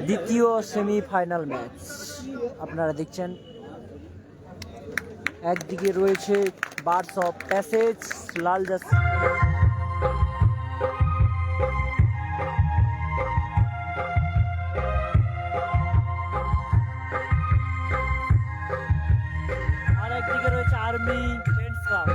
দ্বিতীয় semifinal match আপনারা দেখছেন। একদিকে রয়েছে বার্ডস অফ প্যাসেজ লাল জার্সি, আর একদিকে রয়েছে আর্মি ফ্রেন্ডস ক্লাব।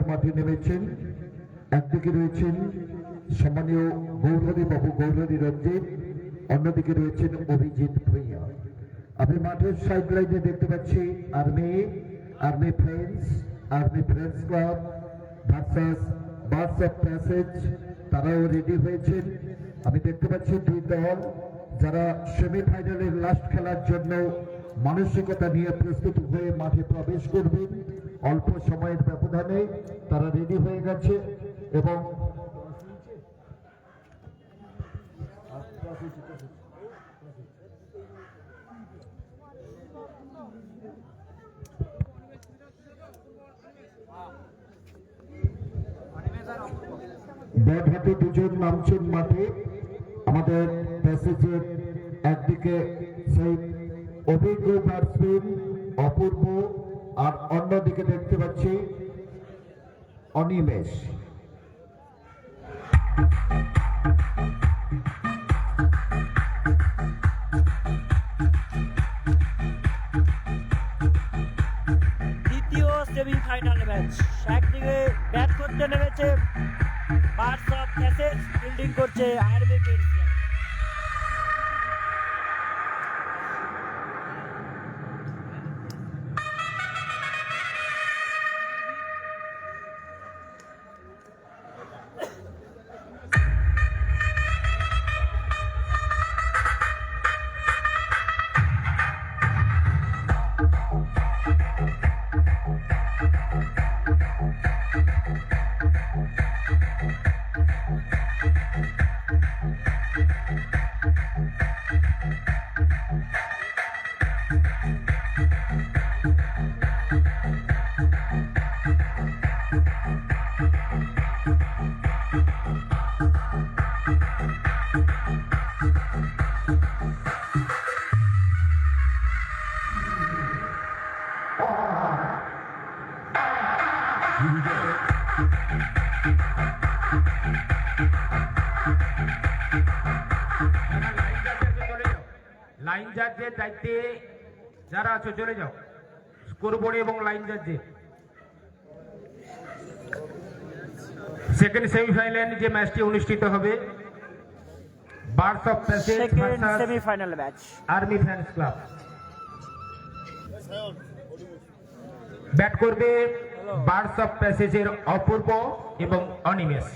মাঠে নেমেছেন। একদিকে রয়েছেন সম্মানীয় গৌরহরি বাবু গৌরহরি রঞ্জিত, অন্যদিকে রয়েছেন অভিজিৎ ভূঁইয়া। আপনি মাঠের সাইড লাইনে দেখতে পাচ্ছি army friends club versus birds of passage, তারাও রেডি হয়েছেন। আমি দেখতে পাচ্ছি দুই দল যারা সেমিফাইনালের লাস্ট খেলার জন্য মানসিকতা নিয়ে প্রস্তুত হয়ে মাঠে প্রবেশ করবেন। অল্প সময়ের ব্যবধানে তারা রেডি হয়ে গেছে এবং ব্যাট হাতে দুজন নামছেন মাঠে। আমাদের প্যাসেজের একদিকে সেই অভিজ্ঞ ব্যাটসম্যান অপূর্ব, আর অন্যদিকে দেখতে পাচ্ছি অনিমেষ। দ্বিতীয় সেমিফাইনাল ম্যাচ। একদিকে ব্যাট করতে নেমেছে বার্ডস অফ প্যাসেজ, ফিল্ডিং করছে আর্মি ফ্রেন্ডস ক্লাব। লাইন জাজের দায়িত্বে যারা আছো চলে যাও। স্কোরবোর্ড এবং লাইন জাজে সেকেন্ড সেমিফাইনালে যে ম্যাচটি অনুষ্ঠিত হবে birds of passage versus semifinal match army friends club. Bat করবে বার্ডস অফ প্যাসেজের অপূর্ব এবং অনিমেষ।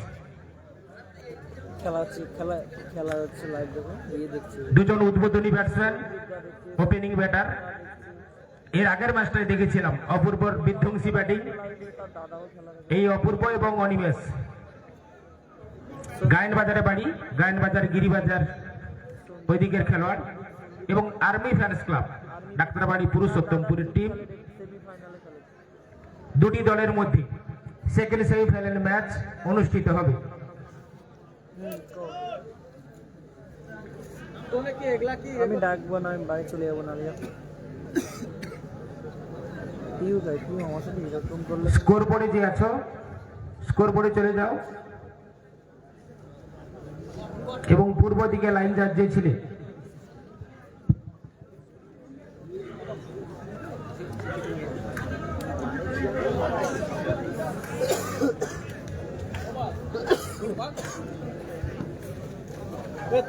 দুজন উদ্বোধনী ব্যাটসম্যান, ওপেনিং ব্যাটার। এর আগের ম্যাচটায় দেখেছিলাম অপূর্বর বিধ্বংসী ব্যাটিং। এই অপূর্ব এবং অনিমেষ গায়ন বাজারে বাড়ি, গায়ন বাজার গিরিবাজার ওই দিকের খেলোয়াড়, এবং army fans club Daktarbari পুরুষোত্তমপুরের team. দুটি দলের মধ্যে সেকেন্ড সেমিফাইনাল ম্যাচ অনুষ্ঠিত হবে। আমি ডাকবো না, আমি বাড়ি চলে যাবো না। স্কোর বোর্ডে যে আছো স্কোর বোর্ডে চলে যাও। এবং পূর্ব দিকে লাইন জার্জে ছিলেন।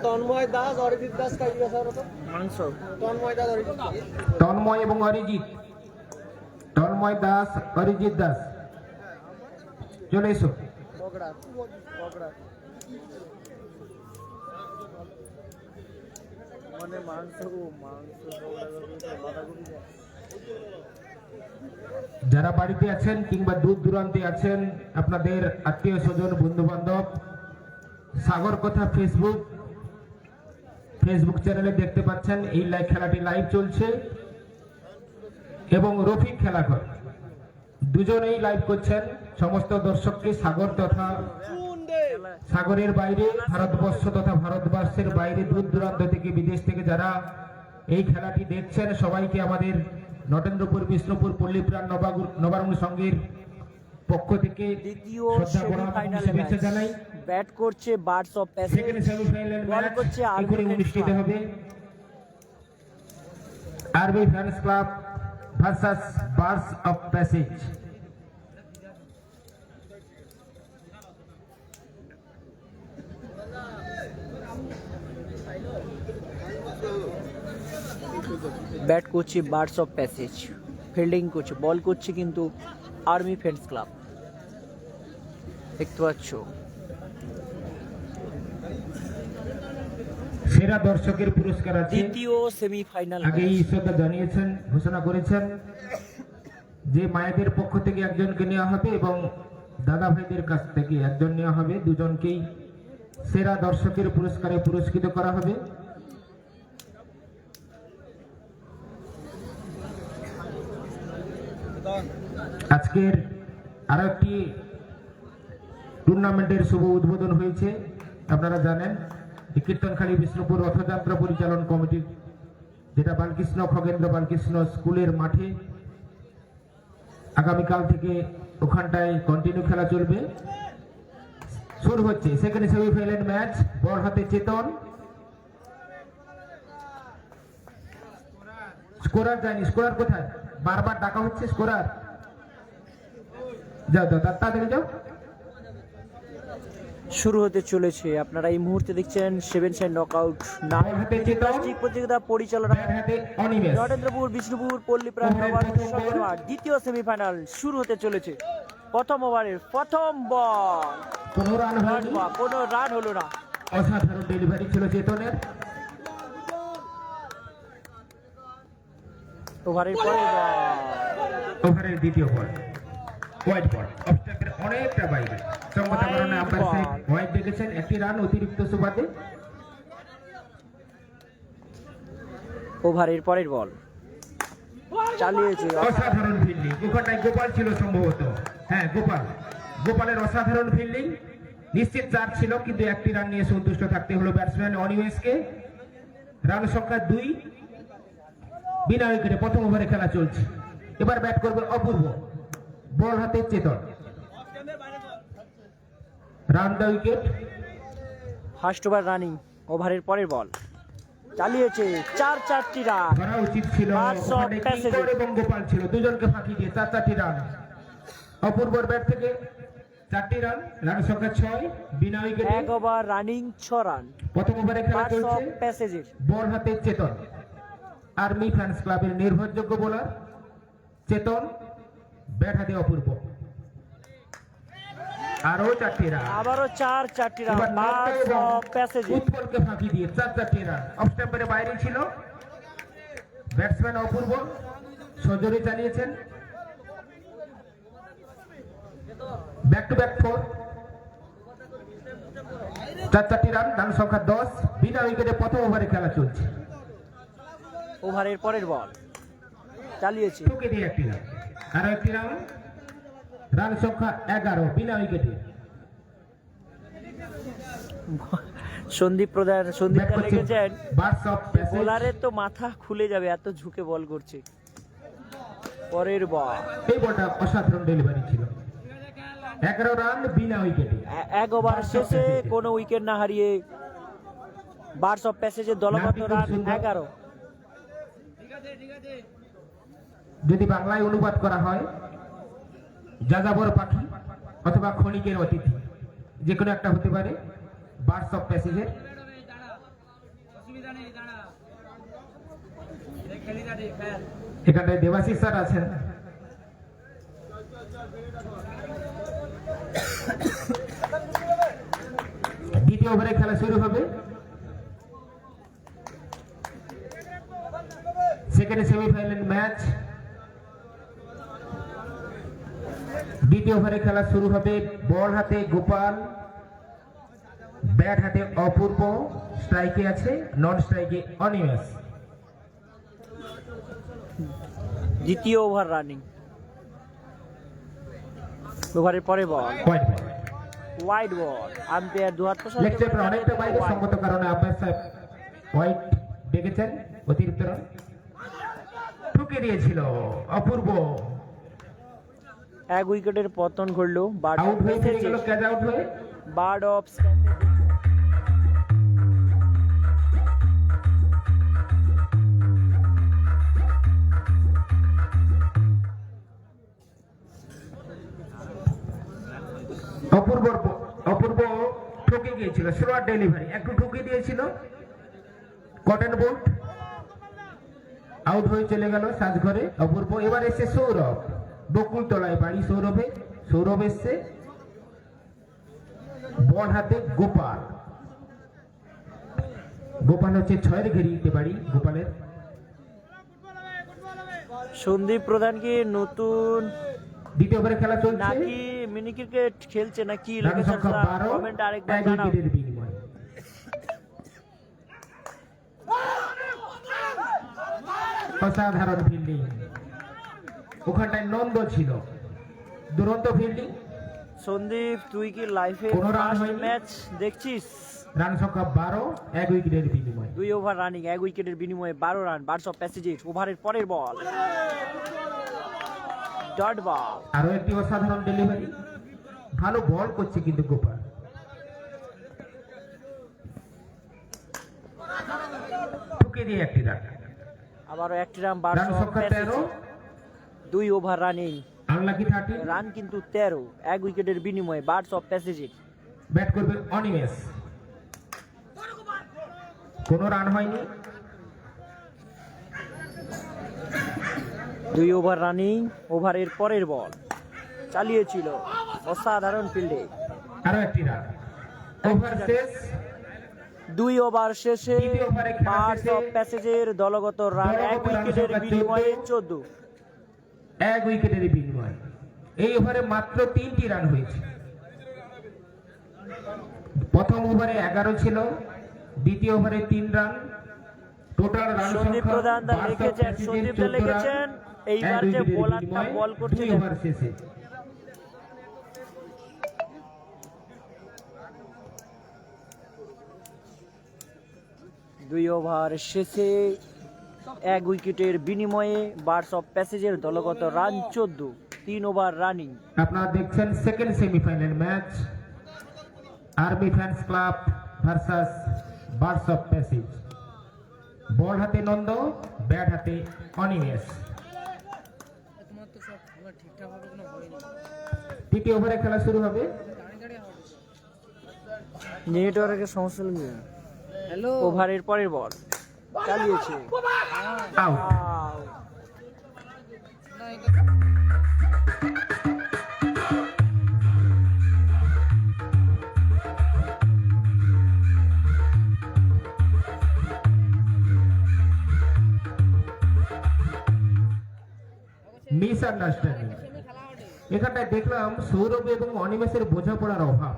তন্ময় দাস অরিজিৎ দাস কাজী মাংস তন্ময় দাস অরিজিৎ দাস তন্ময় এবং অরিজিৎ, তন্ময় দাস অরিজিৎ দাস চলে এসো। বগড়া বগড়া মানে মাংস বাঁধাকপি যারা বাড়িতে আছেন কিংবা দূর দূরান্তে আছেন, আপনাদের আত্মীয় স্বজন বন্ধু বান্ধব সাগর কথা ফেসবুক চ্যানেলে দেখতে পাচ্ছেন এই খেলাটি লাইভ চলছে এবং রফিক খেলাঘর দুজনেই লাইভ করছেন সমস্ত দর্শককে সাগর তথা সাগরের বাইরে ভারতবর্ষ তথা ভারতবর্ষের বাইরে দূর দূরান্ত থেকে বিদেশ থেকে যারা এই খেলাটি দেখছেন সবাইকে আমাদের নটেন্দ্রপুর বিষ্ণুপুর পল্লীপ্রাণ নবারুণ সংঘের পক্ষ থেকে দ্বিতীয় শ্রদ্ধা প্রণাম সেমিফাইনাল শুভেচ্ছা জানাই। ব্যাট করছে birds of passage, second semifinal ball match করছে এখনই অনুষ্ঠিত হবে। আরবি fans club versus birds of passage. Bat করছে বার্ডস অফ প্যাসেজ, ফিল্ডিং করছে, বল করছে কিন্তু আর্মি ফ্রেন্ডস ক্লাব। দেখতে পাচ্ছ সেরা দর্শকের পুরস্কার আছে। দ্বিতীয় সেমিফাইনাল আগেই শ্রদ্ধা জানিয়েছেন, ঘোষণা করেছেন যে মায়েদের পক্ষ থেকে একজনকে নেওয়া হবে এবং দাদা ভাইদের কাছ থেকে একজন নেওয়া হবে। দুজনকেই সেরা দর্শকের পুরস্কারে পুরস্কৃত করা হবে। আজকের আরো একটি টুর্নামেন্টের শুভ উদ্বোধন হয়েছে। আপনারা জানেন কীর্তনখালী বিষ্ণুপুর রথযাত্রা পরিচালন কমিটির, যেটা বালকৃষ্ণ খগেন্দ্র বালকৃষ্ণ স্কুলের মাঠে আগামীকাল থেকে ওখানটায় কন্টিনিউ খেলা চলবে। শুরু হচ্ছে সেকেন্ড সেমিফাইনাল ম্যাচ। বল হাতে চেতন, স্কোরার যায়নি। স্কোরার কোথায়? বারবার ডাকা হচ্ছে স্কোরার। যাও যাও তাড়াতাড়ি যাও। শুরু হতে চলেছে। আপনারা এই মুহূর্তে দেখছেন 7 সাইড নকআউট বল হাতে চেতন, প্রতিযোগিতা পরিচালনা ব্যাট হাতে অনিমেষ। নরেন্দ্রপুর বিষ্ণুপুর পল্লীপ্রাণ নবারুণ সংঘের মাঠ। দ্বিতীয় সেমিফাইনাল শুরু হতে চলেছে। প্রথম ওভারের প্রথম বল, 15 রান হয়নি। কোনো রান হলো না। অসাধারণ ডেলিভারি ছিল চেতনের। ওভারের পরে বল, ওভারের দ্বিতীয় বল, হোয়াইট বল, অফস্টাম্পের অনেকটা বাইরে। সংগত কারণে আম্পায়ার সাহেব হোয়াইট দেখেছেন। একটি রান অতিরিক্ত সুবাদে। ওভারের পরের বল চালিয়েছে। অসাধারণ ফিল্ডিং। ওখানটায় গোপাল ছিল সম্ভবত। হ্যাঁ, গোপালের অসাধারণ ফিল্ডিং। নিশ্চিত 4 ছিল, কিন্তু একটি রান নিয়ে সন্তুষ্ট থাকতে হলো ব্যাটসম্যান অনিমেষকে। রান সংখ্যা 2, বিনা উইকেটে প্রথম ওভারে খেলা চলছে। এবার ব্যাট করবে অপূর্ব, বল হাতে Chetan. Run the wicket. First over running. ওভারের পরের বল চালিয়েছে। 4-4টি রান। ধরা উচিত ছিল ওখানে কিঙ্কর এবং গোপাল ছিল, দুজনকে ফাঁকি দিয়ে 4-4টি রান। অপূর্বর ব্যাট থেকে 4টি রান, রান সংখ্যা 6, বিনা উইকেটে। 1 ওভার রানিং 6 রান। প্রথম ওভারে খেলা বার্ডস অফ চলছে। প্যাসেজের বল হাতে চেতন, আর্মি ফ্যান্স ক্লাবের নির্ভরযোগ্য বোলার চেতন। ব্যাট হাতে অপূর্ব। আরো 4টি রান। আবারও 4-4টি রান। এবার বার্ডস অফ প্যাসেজের। উৎপলকে ফাঁকি দিয়ে 4-4টি রান। অফ স্টাম্পের বাইরে ছিল। ব্যাটসম্যান অপূর্ব সজোরে চালিয়েছেন। ব্যাক টু ব্যাক 4, 4-4টি রান, রান সংখ্যা 10, বিনা উইকেটে প্রথম ওভারে খেলা চলছে। ওভারের পরের বল চালিয়েছে। ঠুকে দিয়ে একটি রান, আরো একটি রান, রান সংখ্যা 11, বিনা উইকেটে। সন্দীপ প্রধান, সন্দীপ ব্যাট করছে লিখেছেন বার্ডস অফ প্যাসেজ। বোলারের তো মাথা খুলে যাবে, এত ঝুঁকে বল করছে। পরের বল, এই বলটা অসাধারণ ডেলিভারি ছিল। 11 রান, বিনা উইকেটে। 1 ওভার শেষে কোনো উইকেট না হারিয়ে বার্ডস অফ প্যাসেজের দলগত রান 11। যদি বাংলায় অনুবাদ করা হয় যাযাবর পাখি অথবা ক্ষণিকের অতিথি, যে কোনো একটা হতে পারে বার্ডস অফ প্যাসেজের। এখানটায় দেবাশিস স্যার আছেন। দ্বিতীয় ওভারে খেলা শুরু হবে। Second semifinal match. দ্বিতীয় ওভারে খেলা শুরু হবে। বল হাতে গোপাল, ব্যাট হাতে অপূর্ব, স্ট্রাইকে আছে, নন স্ট্রাইকে অনিমেষ। দ্বিতীয় ওভার রানিং, ওভারের পরে বল ওয়াইড বল। আম্পায়ার দুহাত প্রসারিত লেগস্টেপের করে অনেকটা বাইরে, wide। সঙ্গত কারণে আম্পায়ার সাহেব হোয়াইট ডেকেছেন, অতিরিক্ত রান। ঠুকে দিয়েছিল অপূর্ব, এক উইকেটের পতন ঘটলো বার্ড আউট হয়ে ফিরে গেল ক্যাচ আউট হয়ে। বার্ড অফ অপূর্ব ঠকে গিয়েছিল, স্লোয়ার ডেলিভারি একটু ঠকে দিয়েছিল। কটন বোল্ট আউট হয়ে চলে গেল সাজঘরে অপূর্ব। এবার এসে সৌরভ, বকুল তলায় বাড়ি সৌরভ এসছে। বল হাতে গোপাল হচ্ছে 6 ঘেরিতে বাড়ি গোপালের। সন্দীপ প্রধান কি নতুন দ্বিতীয় ওভারে খেলা চলছে। নাকি মিনি ক্রিকেট খেলছে নাকি রান লোকেশন সংখ্যা 12, কমেন্ট আরেকবার 1 জানাও। উইকেটের বিনিময়ে। অসাধারণ ফিল্ডিং, ওখানটায় নন্দ ছিল, দুরন্ত ফিল্ডিং। সন্দীপ তুই কি লাইফে কোনো রান ফার্স্ট হয়নি। ম্যাচ দেখছিস? রান সংখ্যা 12, 1 উইকেটের বিনিময়ে। 2 ওভার রানিং, 1 উইকেটের বিনিময়ে 12 রান। বার্ডস অফ প্যাসেজের ওভারের পরের বল ডট বল। আরো একটি অসাধারণ ডেলিভারি, ভালো বল করছে কিন্তু গোপাল। ঠুকে দিয়ে একটি রান। আবারও একটি রান বার্ডস রান অফ সংখ্যা passage. 13, 2 over running, unlucky 13। Run কিন্তু 13, 1 উইকেটের বিনিময়ে বার্ডস অফ প্যাসেজের। ব্যাট করবে অনিমেষ, কোনো রান হয়নি। 2 ওভার রানিং, ওভারের পরের বল চালিয়েছিল অসাধারণ ফিল্ডে। আরো একটি রান। ওভার শেষ। 2 ওভার শেষে দ্বিতীয় ওভারে খেলা বার্ডস শেষে অফ প্যাসেজের দলগত রান 1 দলগত রান উইকেটের সংখ্যা বিনিময়ে 14। 1 উইকেটের বিনিময়ে। এই ওভারে মাত্র 3টি রান হয়েছে। প্রথম ওভারে 11 ছিল, দ্বিতীয় ওভারে 3 রান। টোটাল রান সন্দীপ সংখ্যা প্রধান দা 12 লিখেছেন, সন্দীপ দা লিখেছেন এইবার যে বোলারটা বল করছে 2 ওভার শেষে। দুই ওভার শেষে 1 উইকেটের বিনিময়ে বার্ডস অফ প্যাসেজের দলগত রান 14। 3 over running. আপনারা দেখছেন second semifinal match, army fans club versus birds of passage. Ball হাতে নন্দ, ব্যাট হাতে অনিমেষ। তৃতীয় ওভারে খেলা শুরু হবে। নেটওয়ার্কের সমস্যা নেই। হ্যালো, ওভারের পরের বল চালিয়েছে আউট। মিসআন্ডারস্ট্যান্ডিং। এখানটায় দেখলাম সৌরভ এবং অনিমেষের বোঝাপড়ার অভাব,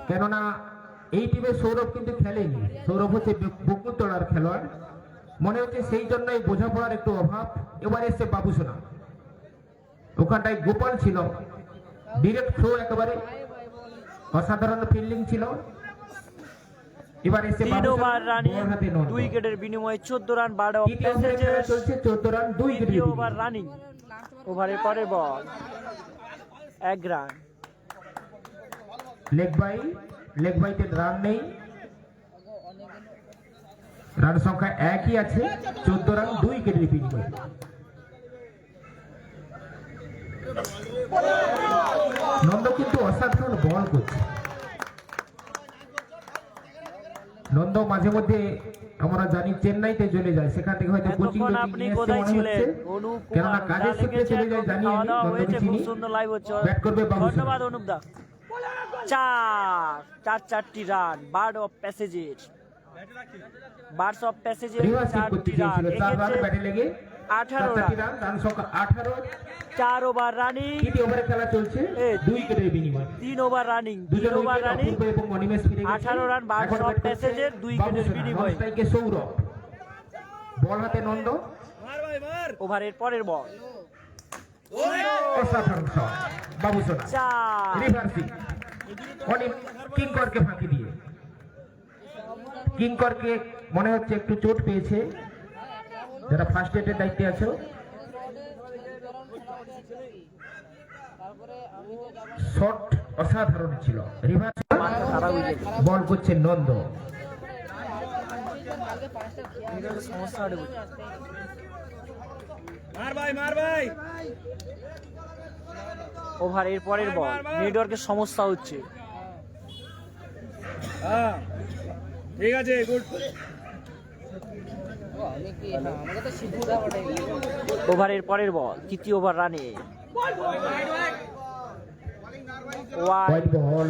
কেননা এই টিমে সৌরভ কিন্তু খেলেনি। সৌরভ হচ্ছে বকুলতলার খেলোয়াড়, মনে হচ্ছে সেই জন্যই বোঝাপড়ার একটু অভাব। এবার এসছে বাবুসোনা, ওখানটায় গোপাল ছিল, ডিরেক্ট থ্রো, একেবারে অসাধারণ ফিল্ডিং ছিল। এবার এসছে 3 ওভার রানিং, বল হাতে নন্দ। 2 উইকেটের বিনিময়ে 14 রান। বার্ডস অফ তৃতীয় ওভারে খেলা প্যাসেজের চলছে, 14 রান, 2 উইকেটের 2 ওভার বিনিময়ে। রানিং, ওভারের পরের বল 1 রান। লেগ বাইতে রান নেই। রান সংখ্যা একই আছে, 14 রান 2 উইকেটের বিনিময়ে। নন্দ কিন্তু অসাধারণ বল করছে। নন্দ মাঝে মধ্যে আমরা জানি চেন্নাইতে চলে যায়, সেখান থেকে হয়তো কোচিং এতক্ষণ আপনি কোথায় ছিলেন? অনুপ কেননা কুমার কাজের দা সূত্রে লিখেছেন, চলে যায়, জানি খাওয়া আমি। দাওয়া নন্দকে হয়েছে, খুব চিনি। সুন্দর লাইভ হচ্ছে। ব্যাট করবে বাবু। ধন্যবাদ অনুপ দা। চারটি রান, বার্ড অফ প্যাসেজের, বার্ডস অফ প্যাসেজের রিভার্স হিট করতে 4টি রান, চেয়েছিল, 4 রান ব্যাটে লেগে 18 4টি রান, রান, রান সংখ্যা 18। 4 ওভার রানিং, তৃতীয় ওভারে খেলা চলছে, 2 উইকেটের বিনিময়। 3 ওভার রানিং, 3 দুজন ওভার উইকেট, রানিং, অপূর্ব এবং অনিমেষ ফিরে গেছে। 18 রান, বার্ডস এখন অফ ব্যাট করছে প্যাসেজের 2 উইকেটের বাবুসোনা, বিনিময়ে। নন স্ট্রাইকে সৌরভ। বল হাতে নন্দ, ওভারের পরের বল, অসাধারণ শট বাবুসোনা। 4 রিভার্সিং অনিম কিংকরকে ফাঁকি দিয়ে। কিংকরকে মনে হচ্ছে একটু চোট পেয়েছে, যারা ফার্স্ট এডের দায়িত্বে আছে। শট অসাধারণ ছিল। রিভার্স বল করছে নন্দ। সমস্যা হবে। ওভারের পরের বল, নেটওয়ার্কের সমস্যা হচ্ছে। ঠিক আছে, গুড। ওভারের পরের বল, তৃতীয় ওভার রানে হোয়াইট বল,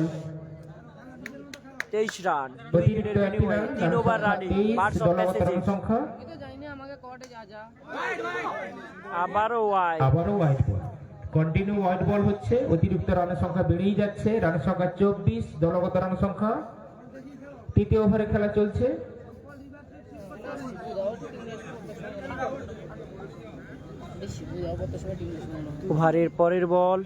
23 রান, 2 অতিরিক্ত উইকেটের একটি বিনিময়ে, রান, 3 ওভার রানে, 23, বার্ডস অফ দলগত প্যাসেজের। রান সংখ্যা। আবারও ওয়াইড, আবারও white ball, continue white ball হচ্ছে। অতিরিক্ত রানের সংখ্যা বেড়েই যাচ্ছে, রানের সংখ্যা 24, দলগত রান সংখ্যা। তৃতীয় ওভারে খেলা চলছে। ওভারের পরের বল,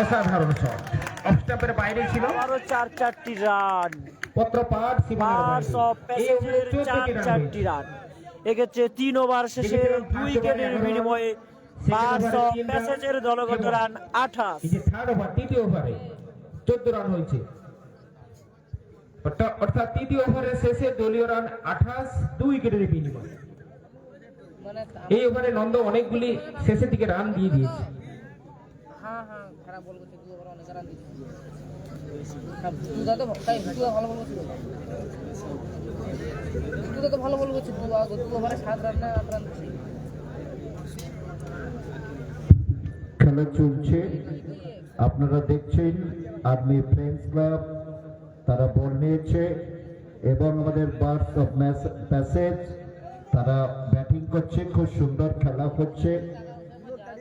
অসাধারণ শট, অফ স্টাম্পের বাইরে ছিল। আবারও 4টি রান, পত্রপাঠ সীমানার বার্ডস অফ বাইরে। এই ওভারে প্যাসেজের 4টি রান। এক্ষেত্রে 3 ওভার শেষে 2 উইকেটের বিনিময়ে বার্ডস অফ প্যাসেজের দলগত রান 28। এই যে থার্ড ওভার, তৃতীয় ওভারে 14 রান হয়েছে। অর্থাৎ তৃতীয় ওভারের শেষে দলীয় রান 28, 2 উইকেটের বিনিময়ে। এই ওভারে নন্দ অনেকগুলি শেষের দিকে রান দিয়ে দিয়েছে। খারাপ বল করছে, 2 ওভারে অনেক রান দিচ্ছে। দুদা তো তাই দুদা ভালো বল করছে। দুদা তো ভালো বল করছে, 2 ওভারে 7 রান না 8 রান দিচ্ছে। খেলা চলছে, আপনারা দেখছেন আর্মি ফ্রেন্ডস ক্লাব, তারা বল নিয়েছে এবং আমাদের বার্ডস অফ প্যাসেজ তারা ব্যাটিং করছে। খুব সুন্দর খেলা হচ্ছে।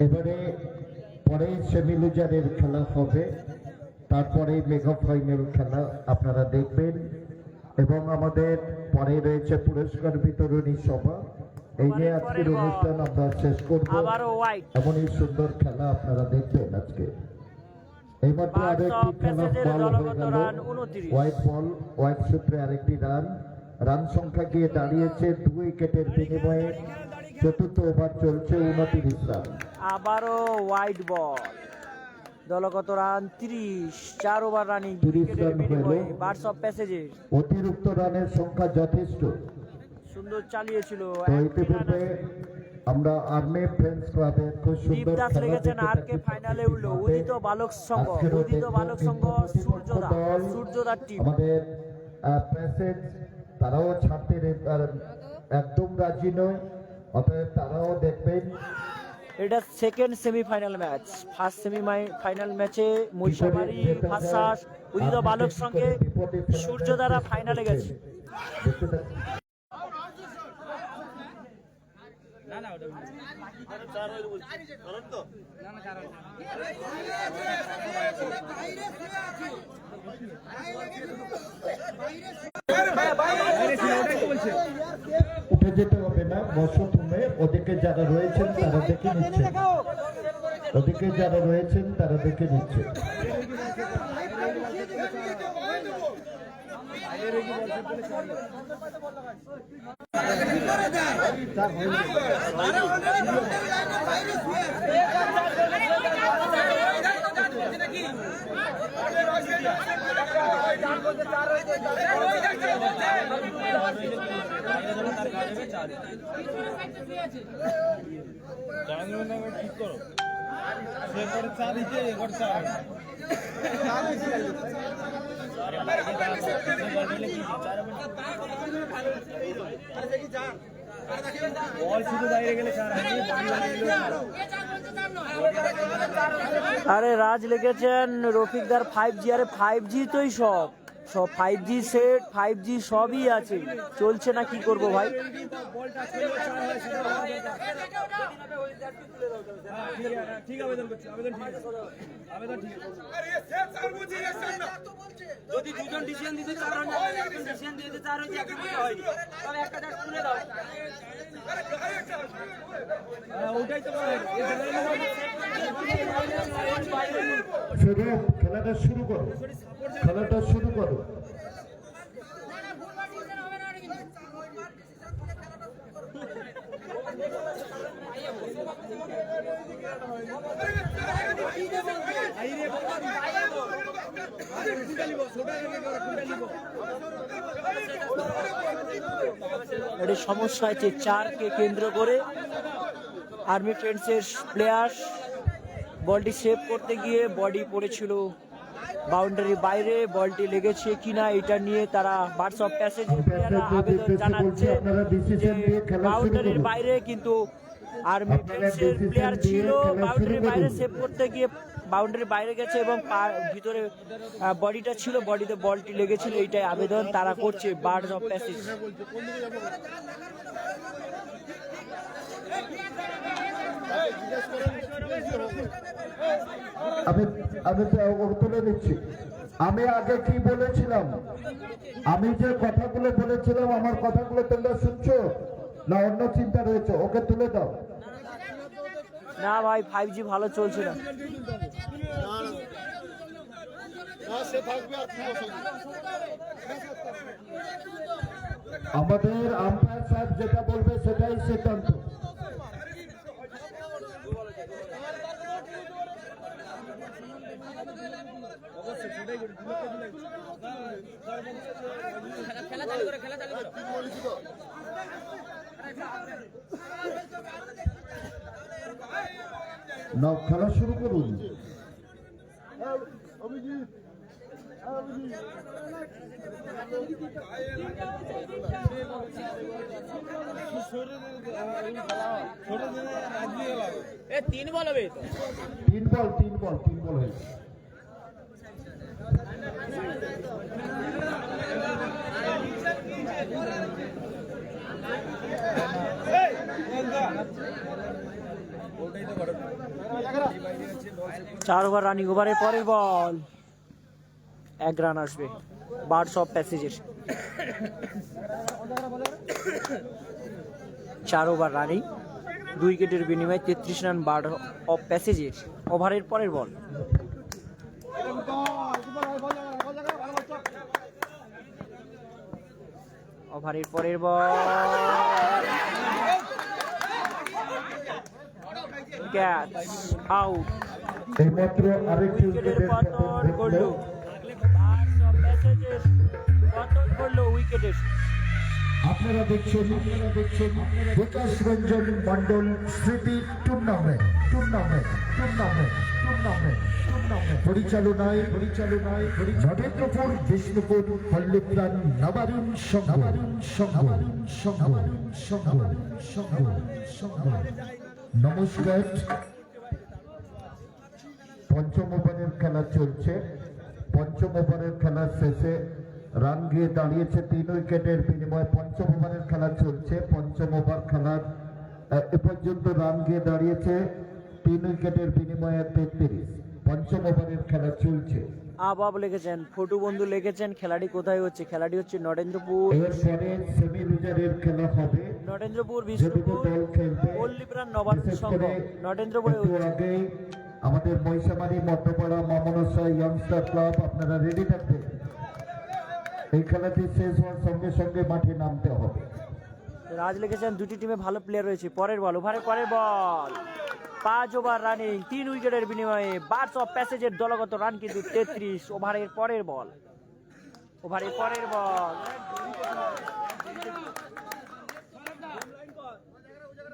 এবারে পরে সেমি লুজারের খেলা হবে, তারপরে মেগা ফাইনাল খেলা আপনারা দেখবেন এবং আমাদের পরে রয়েছে পুরস্কার বিতরণী সভা। এই যে আজকের অনুষ্ঠান আমরা শেষ করব, আবারও ওয়াইড, এমনই সুন্দর খেলা আপনারা দেখবেন আজকে। এইমাত্র আরো একটি খেলা বল হয়ে গেল, হোয়াইট বল, হোয়াইট সূত্রে আরেকটি রান। রান সংখ্যা গিয়ে দাঁড়িয়েছে 2 উইকেটের বিনিময়ে। চতুর্থ ওভার চলছে, 29 রান। আবারও ওয়াইড বল, দলগত রান 30, 4 ওভার রানিং, 30 উইকেটের রান বিনিময়ে হলো। বার্ডস অফ প্যাসেজের অতিরিক্ত রানের সংখ্যা যথেষ্ট। সুন্দর চালিয়েছিল। তো ইতিপূর্বে আমরা আর্মি ফ্রেন্ডস ক্লাবের খুব সুন্দর দীপদাস খেলা রেখেছেন দেখে আরকে থাকি ফাইনালে উঠলো প্রতিটি উদিত মাঠে। বালক সংঘ, আজকেরও উদিত দেখব বালক সংঘ, প্রতিপক্ষ দল সূর্যদার টিম। আমাদের প্যাসেজ তারাও ছাড়তে একদম রাজি নয়, অতএব তারাও দেখবেন। এটা second semifinal match. First semifinal ম্যাচে মহিষাবাড়ি ভার্সাস উদিত বালক সঙ্গে সূর্যদারা ফাইনালে গেছে। দেখতে থাকুন। উঠে যেতে হবে না, বসো তুমি। ওদিকে যারা রয়েছেন তারা দেখে নিচ্ছেন, ওদিকে যারা রয়েছেন তারা দেখে নিচ্ছেন। ঠিক করো চা দিতে চা বল শুধু বাইরে গেলে চার আরে রাজ লিখেছেন রফিকদার 5G, আরে 5G তোই সব 5G সেট 5G সবই আছে, চলছে না, কি করব ভাই। ঠিক আবেদন করছি, আবেদন ঠিক আছে, আবেদন ঠিক আছে। যদি দুজন ডিসিশন দিতে চার হয়, একজন ডিসিশন দিতে চার হয়েছে, একজন দিতে হয়নি, তাহলে একটা জাস্ট তুলে দাও। ওটাই তো বলে শুরু, খেলাটা শুরু করো, খেলাটা শুরু করো। একটা সমস্যা আছে 4কে কেন্দ্র করে আর্মি ফ্রেন্ডসের প্লেয়ার বলটি সেভ করতে গিয়ে বডি পড়েছিল বাউন্ডারি বাইরে, বলটি লেগেছে কিনা এটা নিয়ে তারা বার্ডস অফ প্যাসেজের প্লেয়াররা আবেদন জানাচ্ছে যে বাউন্ডারির বাইরে, কিন্তু আর্মি ফ্রেন্ডসের প্লেয়ার ছিল বাউন্ডারির বাইরে সেভ করতে গিয়ে বাউন্ডারি বাইরে গেছে এবং ভিতরে বডিটা ছিল, বডিতে বলটি লেগেছিল, এইটাই আবেদন তারা করছে বার্ডস অফ প্যাসেজ। আমি তুলে নিচ্ছি। আমি আগে কি বলেছিলাম, আমি যে কথাগুলো বলেছিলাম আমার কথাগুলো তোমরা শুনছো না অন্য চিন্তা রয়েছে? ওকে তুলে দাও। না ভাই 5G ভালো চলছে না। আমাদের আম্পায়ার সাহেব যেটা বলবে সেটাই সিদ্ধান্ত। খেলা চালু করো, খেলা চালু করো। না, খেলা শুরু করুন। তিন বল হবে, তিন বল হয়েছে। চার ওভার রানিং, ওভারের পরের বল 1 রান আসবে বার্ডস অফ প্যাসেজের। 4 ওভার রানিং, 2 উইকেটের বিনিময়ে 33 রান বার্ড অফ প্যাসেজের। ওভারের পরের বল ওভারের পরের বল ক্যাচ আউট। এইমাত্র আরেকটি উইকেটের উইকেটের পতন পতন করলো, ঘটলো। বার্ডস অফ প্যাসেজের পতন করলো উইকেটের। আপনারা দেখছেন বিকাশ রঞ্জন মন্ডল স্মৃতি টুর্নামেন্ট পরিচালনায় নরেন্দ্রপুর বিষ্ণুপুর পল্লীপ্রাণ নবারুণ সংঘ। নমস্কার। পঞ্চম ওভারের খেলা চলছে। পঞ্চম ওভারের খেলার শেষে রান গিয়ে দাঁড়িয়েছে 3 উইকেটের বিনিময়ে। পঞ্চম ওভারের খেলা চলছে। পঞ্চম ওভার খেলার এ পর্যন্ত রান গিয়ে দাঁড়িয়েছে 3 উইকেটের বিনিময়ে 33। পঞ্চম ওভারের খেলা চলছে। আবাব লিখেছেন, ফটু বন্ধু লিখেছেন খেলাটি কোথায় হচ্ছে? খেলাটি হচ্ছে নরেন্দ্রপুর, এরপরে সেমি মেজরের খেলা হবে। নরেন্দ্রপুর যে দুটো বিষ্ণুপুর দল খেলবে পল্লীপ্রাণ নবারুণ বিশেষ সংঘ, করে নরেন্দ্রপুরে একটু হচ্ছে। আগেই আমাদের মহিষামারি মধ্যপাড়া মামনসা ইয়াংস্টার ক্লাব, আপনারা রেডি থাকবেন। এই খেলাটি শেষ হওয়ার সঙ্গে সঙ্গে মাঠে নামতে হবে। রাজ লিখেছেন দুটি টিমে ভালো প্লেয়ার রয়েছে। পরের বল, ওভারের পরের বল 5 ওভার রানিং, 3 উইকেটের বিনিময়ে বার্ডস অফ প্যাসেজের দলগত রান কিন্তু 33। ওভারের পরের বল ওভারের পরের বল,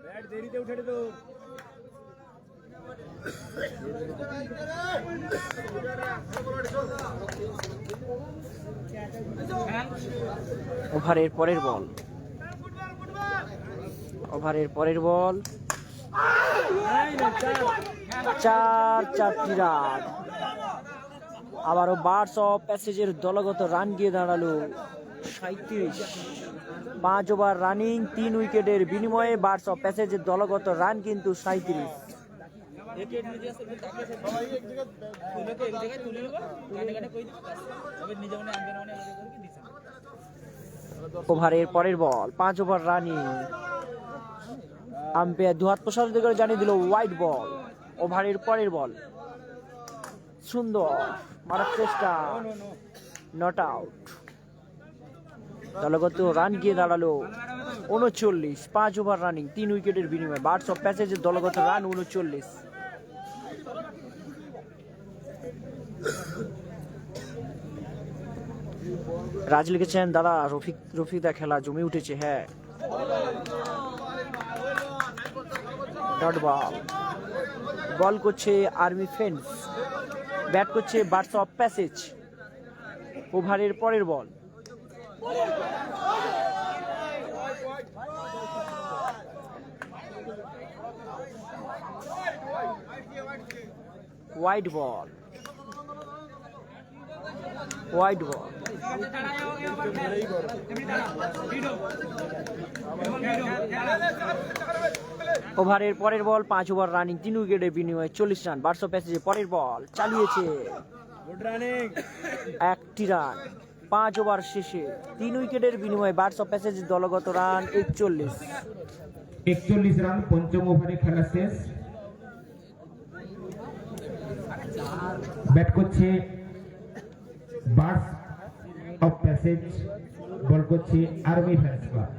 ব্যাট দেরিতে উঠে তো ওভারের পরের বল, ওভারের পরের বল, 4টি রান। আবারও বার্ডস অফ প্যাসেজের দলগত রান গিয়ে দাঁড়ালো 37। 5 ওভার রানিং 3 উইকেটের বিনিময়ে বার্ডস অফ প্যাসেজের দলগত রান কিন্তু 37। ওভারের পরের বল, 5 ওভার রানিং। আম্পায়ার দুহাত প্রসারিত করে জানিয়ে দিল ওয়াইড বল। ওভারের পরের বল, সুন্দর মারার চেষ্টা, নট আউট। দলগত রান গিয়ে দাঁড়ালো 39। 5 ওভার রানিং 3 উইকেটের বিনিময়ে বার্ডস অফ প্যাসেজের দলগত রান 39। রাজ লিখেছেন, দাদা রফিকদা খেলা জমে উঠেছে। হ্যাঁ, ডট বল। বল করছে আর্মি ফ্রেন্ডস, ব্যাট করছে বার্ডস অফ প্যাসেজ। ওভারের পরের বল, ওয়াইড বল, ওয়াইড বল। ওভারের পরের বল, 5 ওভার রানিং 3 উইকেটের বিনিময়ে 40 রান। বার্ডস অফ প্যাসেজের পরের বল চালিয়েছে, গুড রানিং, 1টি রান। 5 ওভার শেষে 3 উইকেটের বিনিময়ে বার্ডস অফ প্যাসেজের দলগত রান 41। 41 রান পঞ্চম ওভারে খেলা শেষ। ব্যাট করছে বার্ডস অফ প্যাসেজ, বল করছে আর্মি ফ্যান্স ক্লাব।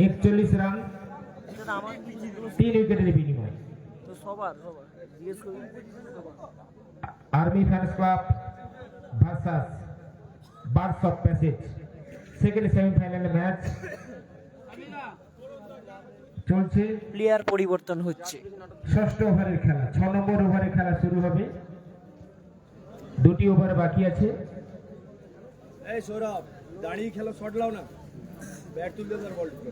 41 রান 3 উইকেটের বিনিময়ে army fans club versus birds of passage second semifinal match চলছে। প্লেয়ার পরিবর্তন হচ্ছে। 6ষ্ঠ ওভারের খেলা, 6 নম্বর ওভারে খেলা শুরু হবে। 2টি ওভার বাকি আছে। এই সৌরভ দাঁড়িয়ে খেলো, শট লাও না, ব্যাট তুলতে তার বল ঢুকে।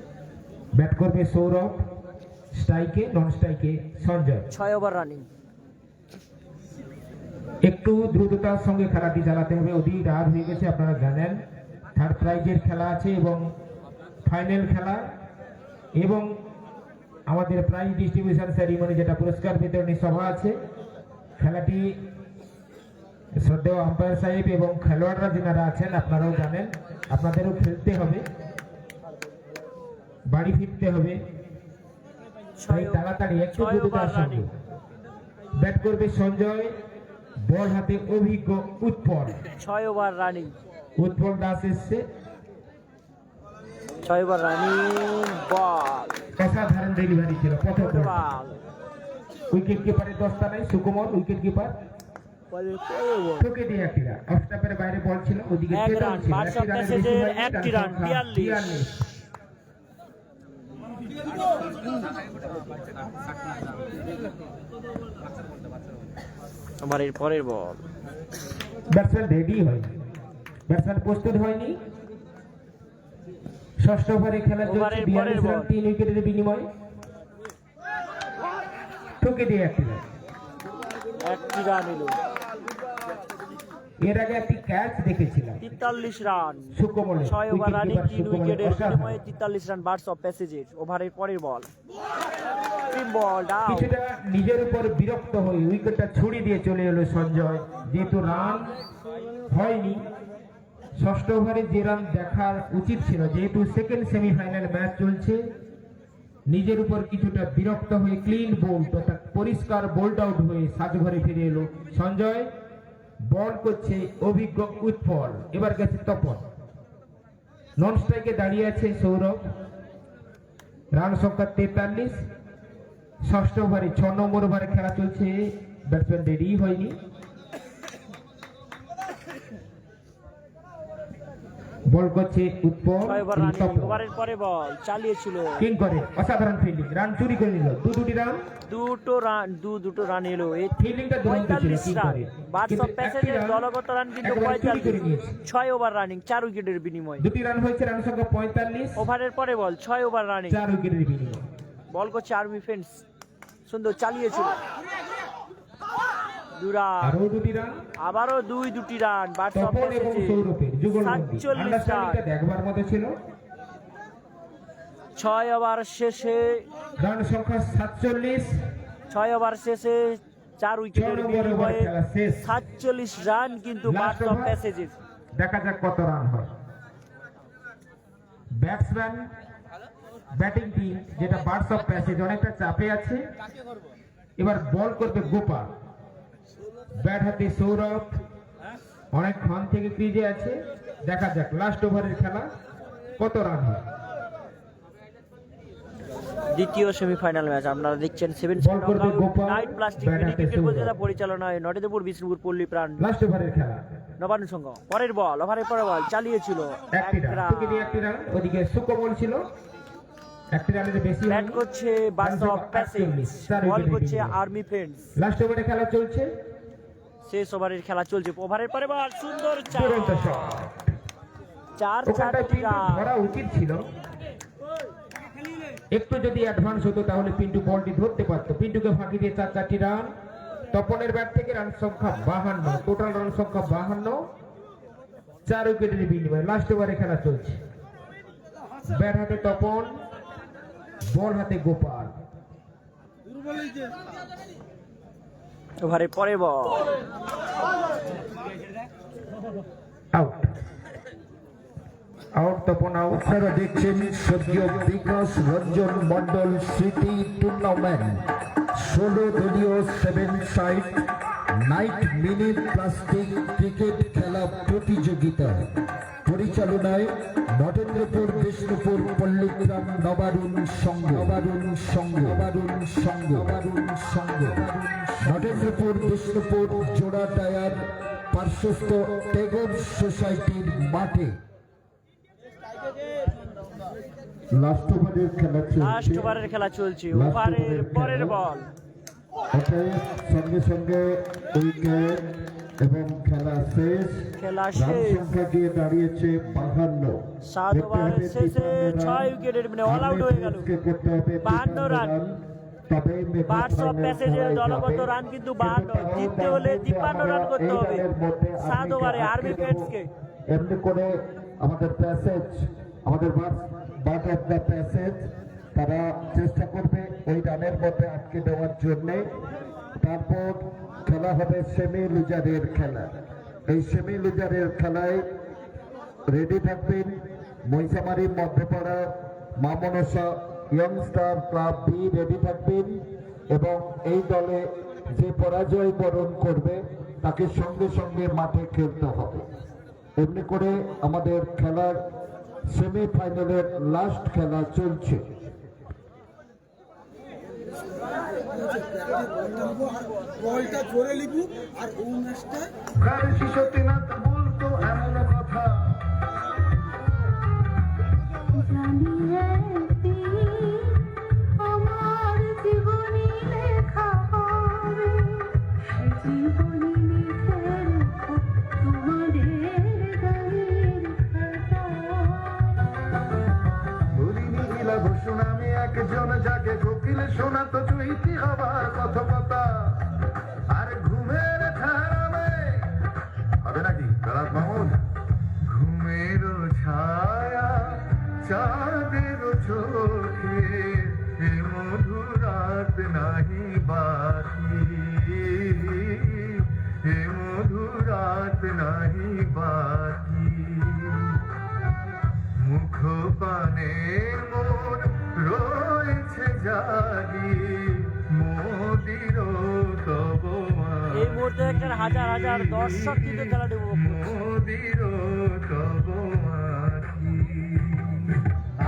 ব্যাট করবে সৌরভ, স্ট্রাইকে নন স্ট্রাইকে সঞ্জয়। 6 over running. একটু দ্রুততার সঙ্গে খেলাটি চালাতে হবে, অধিক রাত হয়ে গেছে আপনারা জানেন। থার্ড প্রাইজের খেলা আছে এবং ফাইনাল খেলা এবং আমাদের প্রাইজ ডিস্ট্রিবিউশন সেরিমনি যেটা পুরস্কার বিতরণী সভা আছে। খেলাটি শ্রদ্ধেয় আম্পায়ার সাহেব এবং খেলোয়াড়রা যারা আছেন আপনারাও জানেন, আপনাদেরও খেলতে হবে, বাড়ি ফিরতে হবে, তাই তাড়াতাড়ি একটু দ্রুততার সঙ্গে। ব্যাট করবে সঞ্জয়, বল হাতে অভিজ্ঞ উৎপল। 6 over running. উৎপল দাস এসছে। 6 ওভার রানিং, বল, অসাধারণ ডেলিভারি ছিল প্রথম বল। বল, উইকেট কিপারের দস্তা নাই, সুকুমার উইকেট কিপার ঠকে দিয়ে একটি রান। অফ স্টাম্পের বাইরে বল ছিল, ওদিকে 1 রান। বার্ডস অফ প্যাসেজের 1টি রান, 42। ওভারের পরের বল, ব্যাটসম্যান রেডি হয়নি, ব্যাটসম্যান প্রস্তুত হয়নি। 6ষ্ঠ ওভারে খেলা চলছে। ওভারের 42 পরের রান বল। 3 উইকেটের বিনিময়ে ঠকে দিয়ে একটি রান। 1টি রান এলো। এর আগে একটি ক্যাচ দেখেছিলাম 43 রান। সুকুমারের। 6 ওভার রানিং 3 উইকেটের অসাধারণ। বিনিময়ে 43 রান বার্ডস অফ প্যাসেজের। ওভারের পরের বল, স্পিন বল, ডাউন। কিছুটা নিজের উপর বিরক্ত হয়ে উইকেটটা ছুড়ে দিয়ে চলে এলো সঞ্জয়, যেহেতু রান হয়নি। 6ষ্ঠ ওভারে যে রান দেখার উচিত ছিল, যেহেতু সেকেন্ড সেমিফাইনাল ম্যাচ চলছে, নিজের উপর কিছুটা বিরক্ত হয়ে ক্লিন বোল্ড অর্থাৎ পরিষ্কার বোল্ড আউট হয়ে সাজঘরে ফিরে এলো সঞ্জয়। বল করছে অভিজ্ঞ উৎপল, এবার গেছে তপন। নন স্ট্রাইকে দাঁড়িয়ে আছে সৌরভ। রান সংখ্যা 43। 6ষ্ঠ ওভারে 6 নম্বর ওভারে খেলা চলছে। ব্যাটসম্যান রেডি হয়নি। বল করছে উৎপল 6 ওভার রানিং। ওভারের পরে বল চালিয়েছিল, কিং করে অসাধারণ ফিল্ডিং, রান চুরি করে নিল, দুটি রান, দুটো রান এলো। এই ফিল্ডিংটা দুরন্ত ছিল 45 কিং রান। করে, বার্ডস অফ প্যাসেজের দলগত রান কিন্তু একেবারে চুরি করে 45। নিয়েছে। 6 ওভার রানিং, 4 উইকেটের বিনিময়ে। দুটি রান হয়েছে, রান সংখ্যা 45, ওভারের পরে বল 6 ওভার রানিং। 4 উইকেটের বিনিময়ে। বল করছে আর্মি ফ্রেন্ডস, সুন্দর চালিয়েছিল, 2 রান। আরো দুটি রান, আবারও দুটি রান। বার্ডস অফ তপন এবং প্যাসেজে সৌরভের যুগলবন্দি, 47 রান। আন্ডারস্ট্যান্ডিংটা দেখবার মতো ছিল। 6 ওভার শেষে রান সংখ্যা 47, 6 ওভার শেষে 4 উইকেটের 6 নম্বর ওভার বিনিময়ে খেলা শেষ। 47 রান কিন্তু Last বার্ডস অফ over। প্যাসেজের। দেখা যাক কত রান হয়। ব্যাটসম্যান ব্যাটিং টিম যেটা বার্ডস অফ প্যাসেজ অনেকটা চাপে আছে। এবার বল করবে গোপাল, ব্যাট হাতে সৌরভ অনেকক্ষণ থেকে ক্রিজে আছে। দেখা যাক লাস্ট ওভারের খেলা কত রান হয়। দ্বিতীয় সেমিফাইনাল ম্যাচ আপনারা দেখছেন। 7 বল করবে গোপাল, নাইট প্লাস্টিক ব্যাট হাতে ক্রিকেট সৌরভ। প্রতিযোগিতা পরিচালনায় নটেদেপুর বিষ্ণুপুর পল্লী প্রাণ লাস্ট ওভারের খেলা নবান্ন সংঘ। পরের বল, ওভারের পরে বল চালিয়েছিল, একটি এক রান, রান। টুকি দিয়ে একটি রান, ওদিকে সুকমল ছিল, একটি রানের বেশি। ব্যাট করছে বার্ডস অফ প্যাসেজ, বল করছে আর্মি ফ্রেন্ডস। লাস্ট ওভারে খেলা চলছে, শেষ ওভারের খেলা চলছে। ওভারের পরে বল সুন্দর দুরন্ত শট। 4 ওখানটায় পিন্টু রান। ধরা উচিত ছিল, একটু যদি অ্যাডভান্স হতো তাহলে পিন্টু বলটি ধরতে পারতো। পিন্টুকে ফাঁকি দিয়ে 4টি রান। তপনের ব্যাট থেকে রান সংখ্যা 52, টোটাল রান সংখ্যা 52, 4 উইকেটের বিনিময়ে। লাস্ট ওভারে খেলা চলছে, ব্যাট হাতে তপন, বল হাতে গোপাল। ওভারের পরে ball out, out, Tapan out. আপনারা দেখছেন স্বর্গীয় বিকাশ রঞ্জন মন্ডল স্মৃতি টুর্নামেন্ট 16 দলীয় 7 side night mini plastic cricket খেলা প্রতিযোগিতা পরিচালনায় নটেন্দ্রপুর বিষ্ণুপুর পল্লীগ্রাম নবারুণ সংঘ নটেন্দ্রপুর বিষ্ণুপুর জোড়া টায়ার পার্শ্বস্থ টেগর সোসাইটির মাঠে লাস্ট ওভারের খেলা লাস্ট চলছে। ওভারের খেলা চলছে। Last ওভারের ওভারের পরের খেলা। বল অতএব সঙ্গে সঙ্গে উইকেট এবং খেলা শেষ। খেলা রান শেষ। সংখ্যা দিয়ে দাঁড়িয়েছে 52। 7 ওভার শেষে 6 উইকেটের বিনিময়ে অল আউট হয়ে গেল। 52 রান। তবে বার্ডস অফ প্যাসেজের দলগত রান কিন্তু 52। জিততে হলে 53 রান করতে হবে 7 ওভারে আর্মি ফ্রেন্ডসকে। এমনি করে আমাদের প্যাসেজ, আমাদের বার্ড অফ দ্য প্যাসেজ তারা চেষ্টা করবে ওই রানের মধ্যে আটকে দেওয়ার জন্যে। তারপর খেলা হবে সেমি লুজারের খেলা। এই সেমি লুজারের খেলায় রেডি থাকবেন Mahishamari Madhyapara Maa Manasa youngster club be ready থাকবেন, এবং এই দলে যে পরাজয় বরণ করবে তাকে সঙ্গে সঙ্গে মাঠে খেলতে হবে। এমনি করে আমাদের খেলার সেমিফাইনালের লাস্ট খেলা চলছে। বলটা জোরে লিখু আর ওই ম্যাচটা সত্যিনাথ বলতো এমন কথা আমার জীবনী লেখা হবে, জীবনী লিখে রেখো তোমাদের গানের নীলা ঘোষণ আমি একজন যাকে কোকিল শোনাতো চৈতি হবার কথকতা আর ঘুমের ধারামে হবে নাকি রাত মাহমুদ ঘুমের ছায়া চাঁদের চোখে এ মধুরাত নাহি বাকি এ মধুরাত নাহি বাকি মুখ পানে মোর রয়েছে জাগি মোদির তব এই মুহূর্তে একটা হাজার হাজার দর্শক কিন্তু খেলাটি উপভোগ করছে। মোদির তব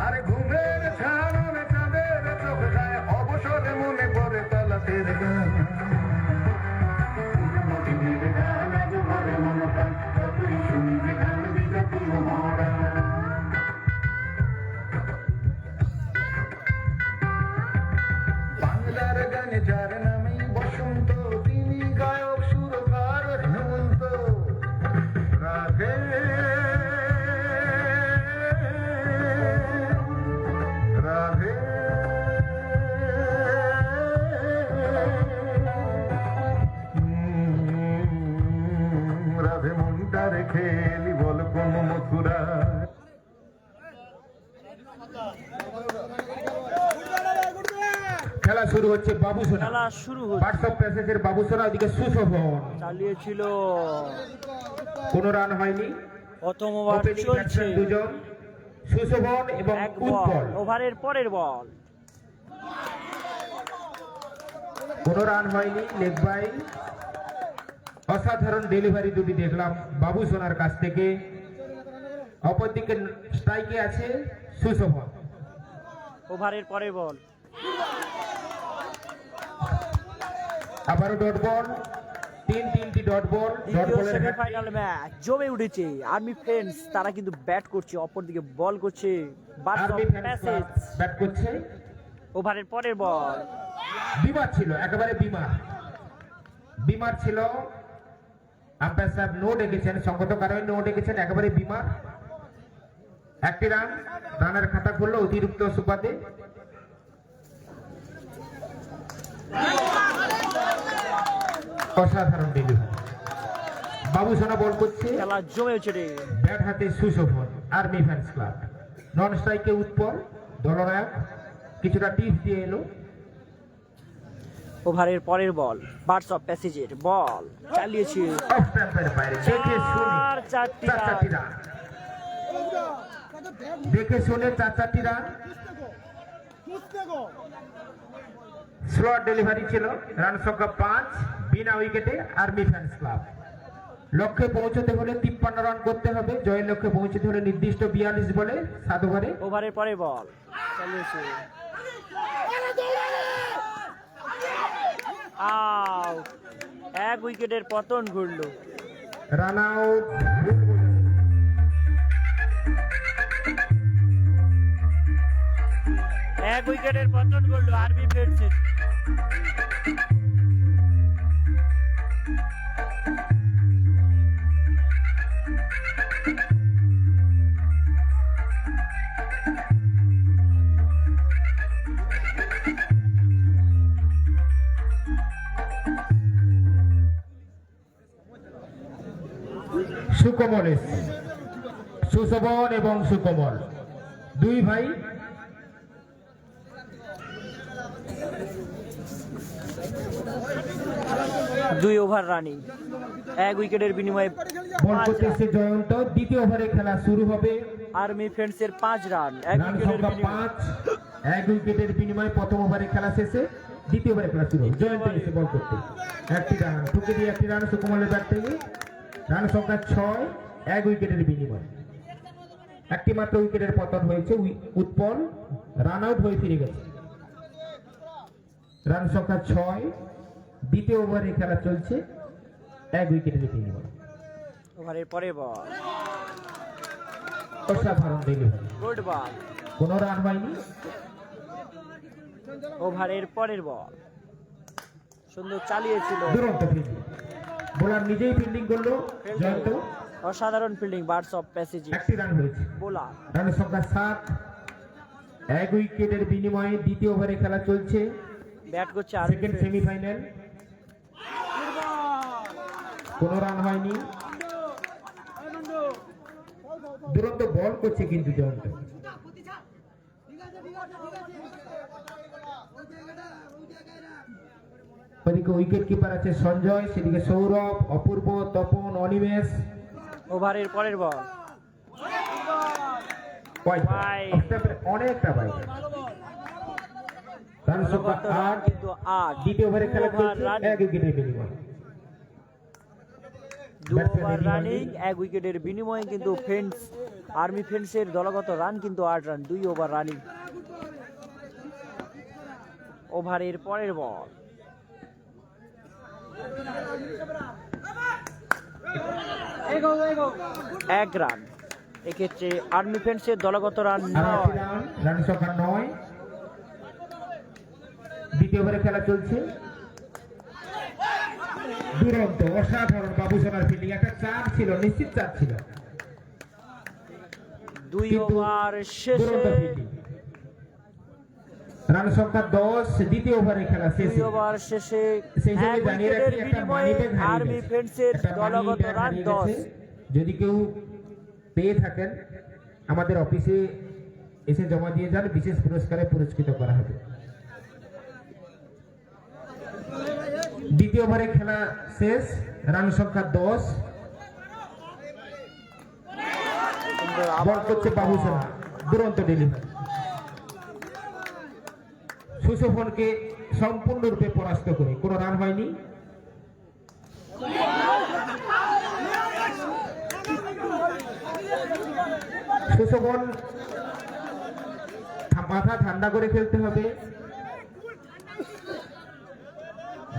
আর ঘুমের ছাড়নে চাঁদের চোখ যায় অবসরে মনে পড়ে তালাতের গান মনে গান আজ ভরে মন প্রাণ যতই শুনবে গান বিগতি মরা যার নামেই বসন্ত, তিনি গায়ক সুরকার হেমন্ত। রাধে রাধে রাধে মনটা রেখে এলি বল কোন মথুরা। খেলা শুরু হচ্ছে বাবুসোনা। খেলা শুরু হচ্ছে। হোয়াটসঅ্যাপ প্যাসেজের বাবুসোনা, ওদিকে সুশোভন। চালিয়েছিল, কোনো রান হয়নি। প্রথম ওভার ওপেনিং চলছে, ব্যাটসম্যান দুজন, সুশোভন এবং এক বল, উৎপল। ওভারের পরের বল। কোনো রান হয়নি। Leg by. অসাধারণ ডেলিভারি দুটি দেখলাম বাবুসোনার কাছ থেকে। অপরদিকে স্ট্রাইকে আছে সুশোভন। ওভারের পরের বল। আবারও ডট বল। তিনটি ডট বল। ডট দ্বিতীয় বলের সেমিফাইনাল ম্যাচ জমে উঠেছে। আর্মি ফ্রেন্ডস তারা কিন্তু ব্যাট করছে, অপরদিকে বল করছে আর্মি ফ্যান্স ক্লাব ব্যাট করছে। ওভারের পরের বল। বিমার ছিল, একেবারে বিমার ছিল। আম্পায়ার সাহেব নো ডেকেছেন, সঙ্গত কারণে নো ডেকেছেন, একেবারে বিমার। একটি রান, রানের খাতা খুললো অতিরিক্ত সুবাদে। অসাধারণ ডেলিভারি। বাবুসোনা বল করছে, খেলা জমে উঠছে রে। ব্যাট হাতে Sushobhan. Army fans club. Non স্ট্রাইকে উৎপল, দলনায়ক কিছুটা টিপস দিয়ে এলো। ওভারের পরের বল, বার্ডস অফ প্যাসেজের বল চালিয়েছে, অফ স্ট্যাম্পের বাইরে। দেখে শুনে চারটি চারটি রান। দেখে শুনে চারটি রান। স্লট ডেলিভারি ছিল। রান সংখ্যা 5, বিনা উইকেটে আর্মি ফ্যান্স ক্লাব। লক্ষ্যে পৌঁছতে হলে 53 রান করতে হবে। জয়ের লক্ষ্যে পৌঁছতে হলে নির্দিষ্ট 42 বলে 7 ওভারে। ওভারের পরের বল চালিয়েছে, আউট। এক উইকেটের পতন ঘটলো। Run out. এক উইকেটের পতন ঘটলো আর্মি ফ্রেন্ডসের। সুকমল এসছে, সুশোভন এবং সুকমল দুই ভাই। দুই ওভার রানিং, এক উইকেটের বিনিময়ে বল করতে এসছে জয়ন্ত। দ্বিতীয় ওভারে খেলা শুরু হবে। আর্মি ফ্রেন্ডসের 5 রান, এক রান উইকেটের সংখ্যা বিনিময়ে। 5, এক উইকেটের বিনিময়ে প্রথম ওভারে খেলা শেষে। দ্বিতীয় ওভারে খেলা শুরু হবে। জয়ন্ত এসে বল করতে, একটি রান ঠুকে দিয়ে একটি রান সুকমলের ব্যাট থেকে। রান সংখ্যা 6, এক উইকেটের বিনিময়ে। একটি মাত্র উইকেটের পতন হয়েছে। উৎপল রান আউট হয়ে ফিরে গেছে। রান সংখ্যা 6, দ্বিতীয় ওভারে খেলা চলছে, এক উইকেটের বিনিময়ে। ওভারের পরের বল, অসাধারণ ডেলিভারি। Good ball. কোনো রান হয়নি। ওভারের পরের বল সুন্দর চালিয়েছিল, দুরন্ত ফিল্ডিং। বোলার নিজেই ফিল্ডিং করলো জয়ন্ত। অসাধারণ ফিল্ডিং বার্ডস অফ প্যাসেজ একটি রান হয়েছে। বোলার। রানের সংখ্যা 7, এক উইকেটের বিনিময়ে দ্বিতীয় ওভারে খেলা চলছে, ব্যাট করছে আর্মি সেকেন্ড ফ্রেন্ডস। সেমিফাইনাল। কোনো রান হয়নি। দুরন্ত বল করছে কিন্তু জয়ন্ত। ওদিকে উইকেট কিপার আছে সঞ্জয়, সেদিকে সৌরভ, অপূর্ব, তপন, অনিমেষ। ওভারের পরের বল Wide ball. Wide. Off stump-এর অনেকটা বাইরে। রান সংখ্যা 8, কিন্তু 8। দ্বিতীয় ওভারে খেলা ওভার চলছে, রানিং। এক উইকেটের বিনিময়ে। 2 Batsman ওভার ready রানিং, হয়নি। এক উইকেটের বিনিময়ে কিন্তু ফ্রেন্ডস আর্মি ফ্রেন্ডসের দলগত রান কিন্তু 8 রান। 2 over running. ওভারের পরের বল এক রান। এক্ষেত্রে আর্মি ফ্রেন্ডসের দলগত রান আর 9। একটি রান, রান সংখ্যা 9। দ্বিতীয় ওভারে খেলা চলছে। দুরন্ত অসাধারণ বাবুসোনার ফিল্ডিং, একটা চার ছিল, নিশ্চিত চার ছিল, 2 কিন্তু ওভার শেষে দুরন্ত ফিল্ডিং। রান সংখ্যা 10, দ্বিতীয় ওভারে খেলা 2 শেষে। ওভার শেষে সেই সঙ্গে 1 জানিয়ে উইকেটের রাখি একটা বিনিময়ে মানি ব্যাগ হারিয়ে আর্মি গেছে। ফ্রেন্ডসের একটা মানি দলগত ব্যাগ রান হারিয়ে 10। গেছে। যদি কেউ পেয়ে থাকেন আমাদের অফিসে এসে জমা দিয়ে যান, বিশেষ পুরস্কারে পুরস্কৃত করা হবে। দ্বিতীয় ওভারে খেলা শেষ, রান সংখ্যা 10। বল করছে বাবুসোনা, দুরন্ত ডেলিভারি। সুশোভনকে সম্পূর্ণরূপে পরাস্ত করে কোনো রান হয়নি। সুশোভন মাথা ঠান্ডা করে খেলতে হবে।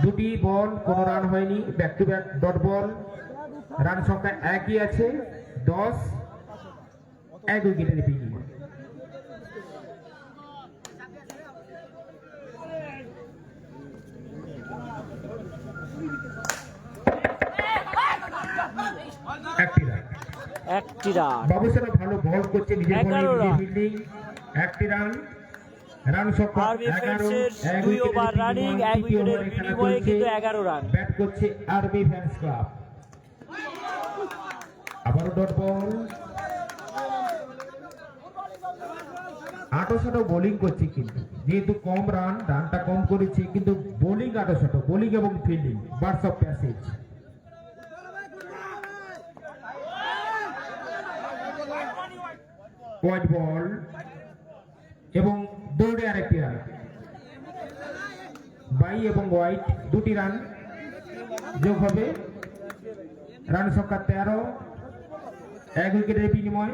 দুটি বল, কোনো রান হয়নি, back to back dot ball. Run সংখ্যা একই আছে, 10, 1 উইকেটের বিনিময়ে। একটি রান। বাবুসোনা ভালো বল করছে, নিজের বলে 11 নিজে রান। ফিল্ডিং, একটি রান। রান সংখ্যা আর্মি 11, ফ্রেন্ডসের 1 2 উইকেটের ওভার রানিং, বিনিময়ে 1 তৃতীয় উইকেটের ওভারে খেলা বিনিময়ে চলছে। কিন্তু 11 রান। ব্যাট করছে আর্মি ফ্যান্স ক্লাব। আবারও ডট বল। 68 বোলিং করছে, কিন্তু যেহেতু কম রান, রানটা কম করেছে, কিন্তু বোলিং 68, বোলিং এবং fielding birds of passage. White ball এবং দৌড়ে আরেকটি রান। 22 এবং হোয়াইট, দুটি রান যোগ হবে। রান সংখ্যা 13, 1 উইকেটের বিনিময়ে।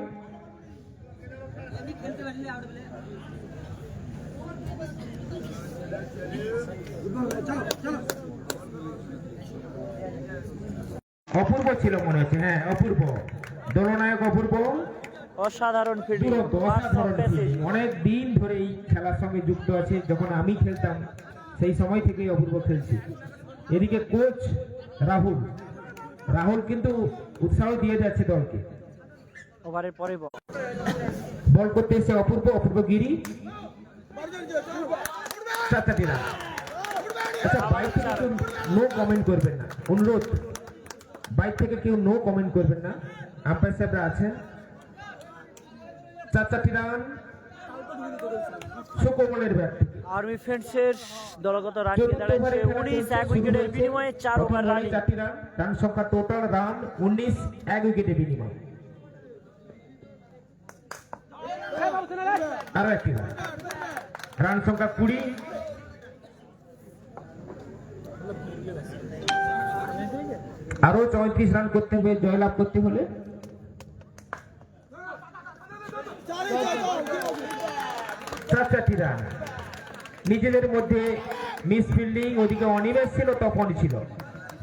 অপূর্ব ছিল মনে হচ্ছে, হ্যাঁ অপূর্ব, দলনায়ক অপূর্ব, অসাধারণ ফিল্ডিং, দুরন্ত অসাধারণ ফিল্ডিং। অনেক দিন ধরে এই খেলার সঙ্গে যুক্ত আছে, যখন আমি খেলতাম সেই সময় থেকেই অপূর্ব খেলছি। এদিকে কোচ রাহুল কিন্তু উৎসাহ দিয়ে যাচ্ছে দলকে। ওভারের পরে বল করতে এসে অপূর্ব গিরি, 4টি রান। আচ্ছা, বাইরে থেকে কেউ নো কমেন্ট করবেন না, অনুরোধ, বাইরে থেকে কেউ নো কমেন্ট করবেন না, আম্পায়ার সাহেবরা আছেন। 4টি রান সুকোমলের ব্যাট। আর্মি ফ্রেন্ডসের দলগত রান চতুর্থ দাঁড়াচ্ছে ওভারে খেলা 19, চলছে, 1 শুরু উইকেটের হয়েছে। বিনিময়ে 4 প্রথম ওভার ওভারে রানিং। 4টি রান, রান সংখ্যা টোটাল রান 19, 1 উইকেটের বিনিময়ে। আরো একটি রান, রান সংখ্যা 20। আরো 34 রান করতে হবে জয়লাভ করতে হলে। 4টি রান। নিজেদের মধ্যে মিস ফিল্ডিং, ওদিকে অনিমেষ ছিল, তখনই ছিল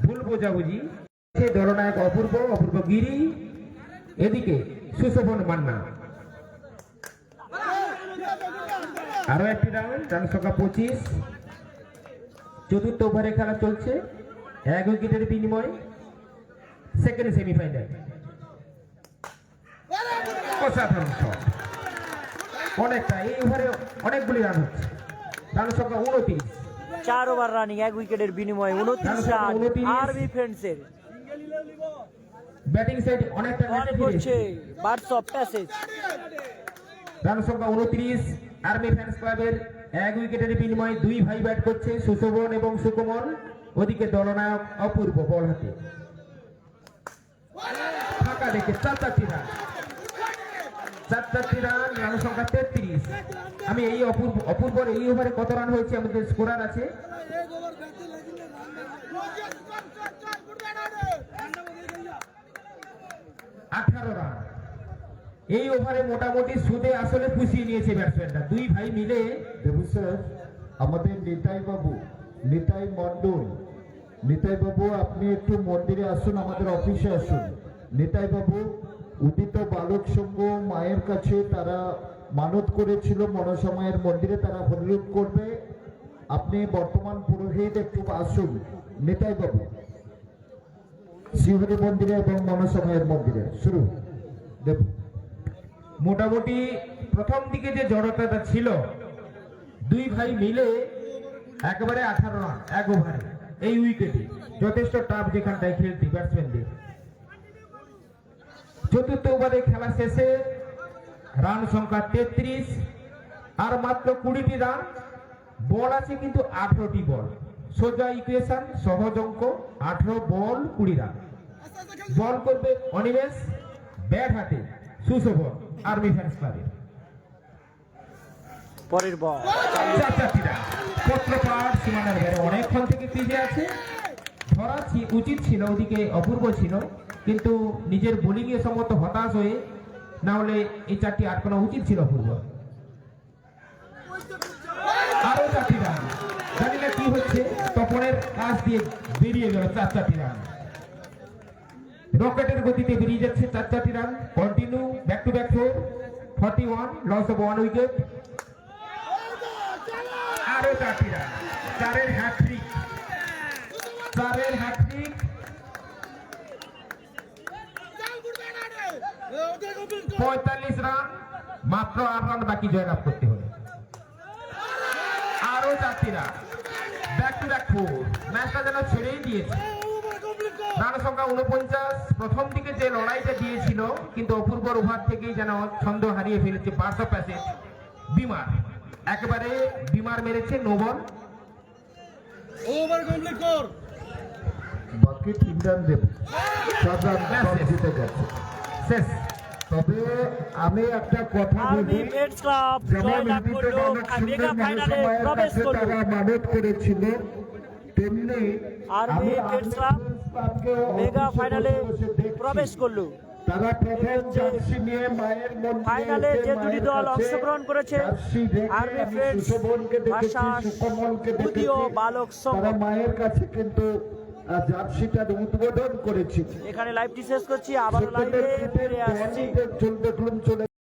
ভুল বোঝাবুঝি। দলনায়ক অপূর্ব গিরি, এদিকে সুশোভন মান্না। আরো একটি রান, রান সংখ্যা 25। চতুর্থ ওভারে খেলা চলছে, 1 উইকেটের বিনিময়ে। Second semifinal. অসাধারণ শট, অনেকটা, এই ওভারে অনেকগুলি রান হচ্ছে। রান সংখ্যা 29, 4 ওভার রানিং, 1 উইকেটের বিনিময়ে 29 রান 29 আর্মি ফ্রেন্ডসের। ব্যাটিং সাইড অনেকটা বল নেটে করছে ফিরেছে। Birds of passage. রান সংখ্যা 29, আর্মি ফ্যান্স ক্লাবের 1 উইকেটের বিনিময়ে 2 ভাই ব্যাট করছে, সুশোভন এবং সুকোমল। ওদিকে দলনায়ক অপূর্ব বল হাতে, ফাঁকা দেখে 4টি রান। 4টি রান, রান সংখ্যা 33। আমি এই অপূর্বর এই ওভারে কত রান হয়েছে আমাদের স্কোরার আছে। 18 রান। এই ওভারে মোটামুটি সুদে আসলে পুষিয়ে নিয়েছে ব্যাটসম্যানরা, 2 ভাই মিলে। দেবু স্যার, আমাদের নিতাই মন্ডল, নিতাই বাবু আপনি একটু মন্দিরে আসুন, আমাদের অফিসে আসুন। নিতাই বাবু, উদিত বালক সংঘ মায়ের কাছে তারা মানত করেছিল, মনসা মায়ের মন্দিরে তারা হরিলুট করবে। আপনি বর্তমান পুরোহিত একটু আসুন নেতাই বাবু শিবহরি মন্দিরে এবং মনসময়ের মন্দিরে শুরু দেব। মোটামুটি প্রথম দিকে যে জড়তাটা ছিল, দুই ভাই মিলে একবারে 18 রান এক ওভারে এই উইকেটে, যথেষ্ট টাফ যেখানটায় খেলতি ব্যাটসম্যানদের। চতুর্থ ওভারে খেলা শেষে রান সংখ্যা 33 আর মাত্র 20টি রান। বল আছে কিন্তু 18টি বল, সোজা ইকুয়েশন, সহজ অঙ্ক। 18 বল 20 রান। বল করবে অনিমেষ, ব্যাট হাতে সুশোভন আর্মি ফ্যান্স ক্লাবের। পরের বল পত্রপাঠ সীমানার বাইরে অনেকক্ষণ থেকে ক্রিজে আছে। ধরা উচিত ছিল, ওদিকে অপূর্ব ছিল, কিন্তু নিজের বোলিং এ সম্মত হতাশ হয়ে, না হলে এই 4টি আটকানো উচিত ছিল অপূর্ব। আরো 4টি রান, জানি না কি হচ্ছে, তপনের কাজ দিয়ে বেরিয়ে গেল 4টি রান। রকেটের গতিতে বেরিয়ে যাচ্ছে 4টি run. Continue, back to back 41, loss of 1 wicket. আরো 4টি রান, 4-এর হ্যাট্রিক, 4-এর হ্যাট্রিক। 45 রান, মাত্র 8 রান বাকি জয়লাভ করতে হবে। আরো 4টি রান, ব্যাক টু ব্যাক 4। ম্যাচটা যেন ছেড়েই দিয়েছে। রান সংখ্যা 49। প্রথম দিকে যে লড়াইটা দিয়েছিল, কিন্তু অপূর্বর ওভার থেকেই যেন ছন্দ হারিয়ে ফেলেছে বার্সা প্যাসেজ বিমার। একেবারে বিমার মেরেছে, নো বল। ওভার কমপ্লিট কর। বাকি 3 রান দেব, 4 রান টস জিতে যাচ্ছে। শেষ। তবে আমি একটা কথা আর্মি বলি, ফ্রেন্ডস ক্লাব যেমন জয়লাভ ইন্ডিতে করলো, অনেক সুন্দর মেগা ফাইনালে মনসময়ের প্রবেশ কাছে করলো। তারা মানত করেছিল, তেমনি আর্মি ফ্রেন্ডস ক্লাব মেগা ফাইনালে প্রবেশ করলো। তারা প্রথম জার্সি নিয়ে মায়ের মন্দিরে ফাইনালে এসে যে দুটি মায়ের দল কাছে অংশগ্রহণ করেছে, জার্সি রেখে আর্মি আমি ফ্রেন্ডস সুশোভনকে দেখেছি, ভার্সাস সুকমলকে উদীয় দেখেছি, বালক সংঘ। তারা মায়ের কাছে কিন্তু জার্সিটার উদ্বোধন করেছিল। এখানে লাইভটি শেষ করছি, আবারও লাইভে ফিরে আসছি। দেখুন চলে